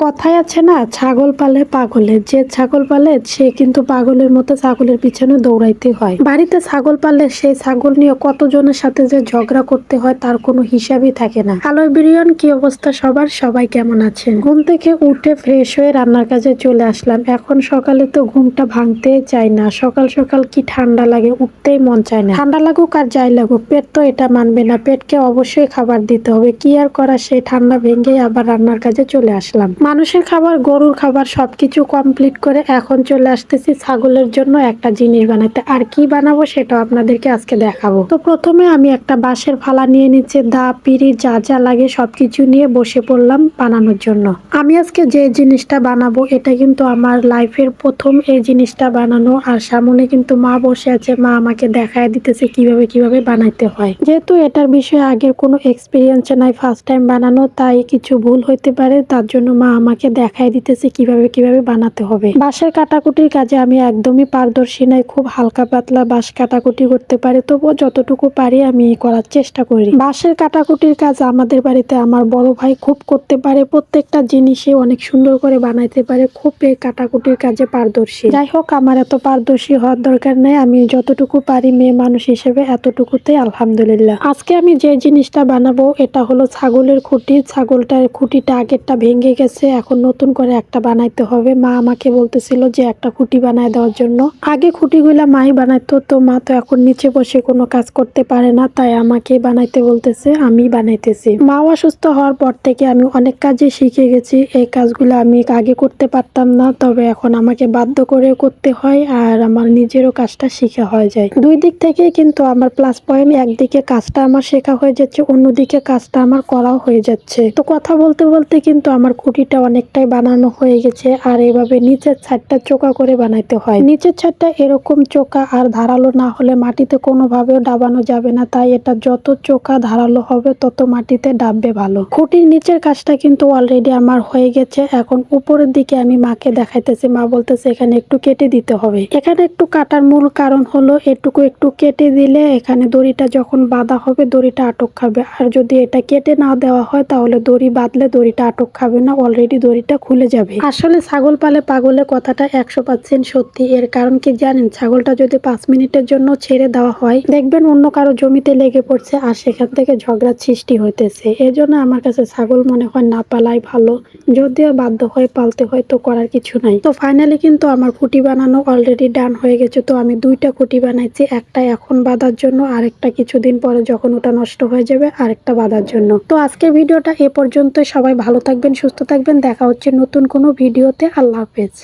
কথায় আছে না, ছাগল পালে পাগলে। যে ছাগল পালে সে কিন্তু পাগলের মতো ছাগলের পিছনে দৌড়াইতে হয়। বাড়িতে ছাগল পালে সেই ছাগল নিয়ে কতজনের সাথে যে ঝগড়া করতে হয় তার কোনো হিসাবই থাকে না। হ্যালো এভরিওয়ান, কি অবস্থা সবার? সবাই কেমন আছেন? ঘুম থেকে উঠে ফ্রেশ হয়ে রান্নার কাজে চলে আসলাম। এখন সকালে তো ঘুমটা ভাঙতেই চাই না। সকাল সকাল কি ঠান্ডা লাগে, উঠতেই মন চায় না। ঠান্ডা লাগুক আর যাই লাগুক, পেট তো এটা মানবে না। পেটকে অবশ্যই খাবার দিতে হবে। কি আর করা, সেই ঠান্ডা ভেঙে আবার রান্নার কাজে চলে আসলাম। মানুষের খাবার, গরুর খাবার সবকিছু কমপ্লিট করে এখন চলে আসতেছি ছাগলের জন্য একটা জিনিস বানাতে। আর কি বানাবো সেটা আপনাদেরকে আজকে দেখাবো। তো প্রথমে আমি একটা বাঁশের ফালা নিয়ে নিচ্ছি, দা পিঁড়ি যা যা লাগে সবকিছু নিয়ে বসে পড়লাম বানানোর জন্য। আমি আজকে যে জিনিসটা বানাবো এটা কিন্তু আমার লাইফের প্রথম এই জিনিসটা বানানো। আর সামনে কিন্তু মা বসে আছে, মা আমাকে দেখায় দিতেছে কিভাবে কিভাবে বানাইতে হয়। যেহেতু এটার বিষয়ে আগের কোনো এক্সপিরিয়েন্স নাই, ফার্স্ট টাইম বানানো, তাই কিছু ভুল হইতে পারে। তার জন্য মা আমাকে দেখাই দিতেছে কিভাবে কিভাবে বানাতে হবে। বাঁশের কাটাকুটির কাজে আমি একদমই পারদর্শী নাই, খুব হালকা পাতলা বাঁশ কাটাকুটি করতে পারি, তবুও যতটুকু পারি আমি করার চেষ্টা করি। বাঁশের কাটাকুটির কাজ আমাদের বাড়িতে আমার বড় ভাই খুব করতে পারে, প্রত্যেকটা জিনিসই অনেক সুন্দর করে বানাইতে পারে, খুব এই কাটাকুটির কাজে পারদর্শী। যাই হোক, আমার এত পারদর্শী হওয়ার দরকার নেই, আমি যতটুকু পারি মেয়ে মানুষ হিসেবে এতটুকুতেই আলহামদুলিল্লাহ। আজকে আমি যে জিনিসটা বানাবো এটা হলো ছাগলের খুঁটি। ছাগলটার খুঁটিটা আগেরটা ভেঙে গেছে, এখন নতুন করে একটা বানাইতে হবে। মা আমাকে বলতেছিল যে একটা খুঁটি বানায় দেওয়ার জন্য। আগে খুঁটিগুলা মাই বানাইতো, তো মা তো এখন নিচে বসে কোনো কাজ করতে পারে না, তাই আমাকে বানাইতে বলতেছে, আমি বানাইতেছি। মা অসুস্থ হওয়ার পর থেকে আমি অনেক কাজই শিখে গেছি। এই কাজগুলো আমি আগে করতে পারতাম না, তবে এখন আমাকে বাধ্য করে করতে হয় আর আমার নিজেরও কাজটা শিখা হয়ে যায়। দুই দিক থেকে কিন্তু আমার প্লাস পয়েন্ট। একদিকে কাজটা আমার শেখা হয়ে যাচ্ছে, অন্যদিকে কাজটা আমার করাও হয়ে যাচ্ছে। তো কথা বলতে বলতে কিন্তু আমার খুঁটিটা অনেকটাই বানানো হয়ে গেছে। আর এভাবে নিচের ছাদটা চোকা করে বানাইতে হয়। নিচের ছাদটা এরকম চোকা আর ধারালো না হলে মাটিতে কোনোভাবেও ডাবানো যাবে না, তাই এটা যত চোকা ধারালো হবে তত মাটিতে ডাববে ভালো। খুঁটির নিচের কাজটা কিন্তু অলরেডি আমার হয়ে গেছে। এখন উপরের দিকে আমি মাকে দেখাইতেছি, মা বলতেছে এখানে একটু কেটে দিতে হবে। এখানে একটু কাটার মূল কারণ হলো এটুকু একটু কেটে দিলে এখানে দড়িটা যখন বাঁধা হবে দড়িটা আটক খাবে, আর যদি এটা কেটে না দেওয়া হয় তাহলে দড়ি বাঁধলে দড়িটা আটক খাবে না, অলরেডি দড়িটা খুলে যাবে। আসলে ছাগল পালে পাগলে কথাটা 100% সত্যি। এর কারণ কি জানেন? ছাগলটা যদি 5 মিনিটের জন্য ছেড়ে দেওয়া হয়, দেখবেন অন্য কারো জমিতে লেগে পড়ছে আর সেখান থেকে ঝগড়ার সৃষ্টি হইতেছে। এজন্য আমার কাছে ছাগল মনে হয় না পালাই ভালো। যদিও বাধ্য হয়ে পালতে হয়, তো করার কিছু নাই। তো ফাইনালি কিন্তু আমার খুঁটি বানানো অলরেডি ডান হয়ে গেছে। তো আমি দুইটা খুঁটি বানাইছি, একটা এখন বাঁধার জন্য, আরেকটা কিছুদিন পরে যখন ওটা নষ্ট হয়ে যাবে আরেকটা বাঁধার জন্য। তো আজকের ভিডিওটা এ পর্যন্ত। সবাই ভালো থাকবেন, সুস্থ থাকবেন, দেখা হচ্ছে নতুন কোনো ভিডিওতে। আল্লাহ হাফেজ।